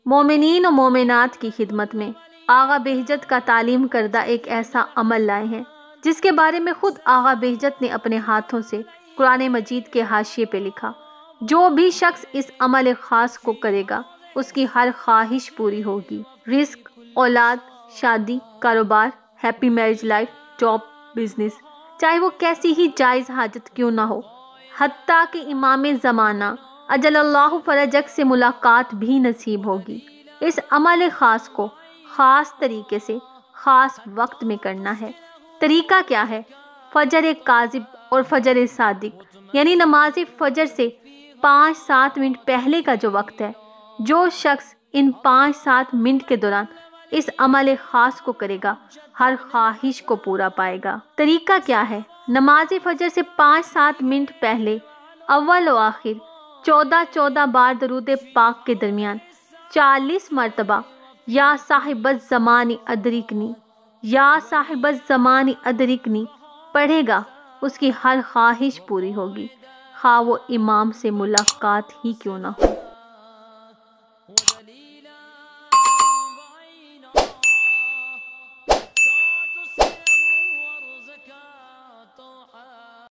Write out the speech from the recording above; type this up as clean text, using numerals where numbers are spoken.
مومنین و مومنات کی خدمت میں آغا بہجت کا تعلیم کردہ ایک ایسا عمل لائے ہیں جس کے بارے میں خود آغا بہجت نے اپنے ہاتھوں سے قرآن مجید کے حاشیے پہ لکھا، جو بھی شخص اس عمل خاص کو کرے گا اس کی ہر خواہش پوری ہوگی، رزق، اولاد، شادی، کاروبار، happy marriage life, job, business, چاہے وہ کیسی ہی جائز حاجت کیوں نہ ہو، حتیٰ کہ امام زمانہ اجل اللہ فرجک سے ملاقات بھی نصیب ہوگی۔ اس عمل خاص کو خاص طریقے سے خاص وقت میں کرنا ہے۔ طریقہ کیا ہے؟ فجر کاذب اور فجر صادق، یعنی نماز فجر سے 5-7 منٹ پہلے کا جو وقت ہے، جو شخص ان 5-7 منٹ کے دوران اس عمل خاص کو کرے گا ہر خواہش کو پورا پائے گا۔ طریقہ کیا ہے؟ نماز فجر سے 5-7 منٹ پہلے اول و آخر 14 بار درود پاک کے درمیان 40 مرتبہ یا صاحب الزمان ادرکنی، یا صاحب الزمان ادرکنی پڑھے گا، اس کی ہر خواہش پوری ہوگی، خواہ وہ امام سے ملاقات ہی کیوں نہ ہو۔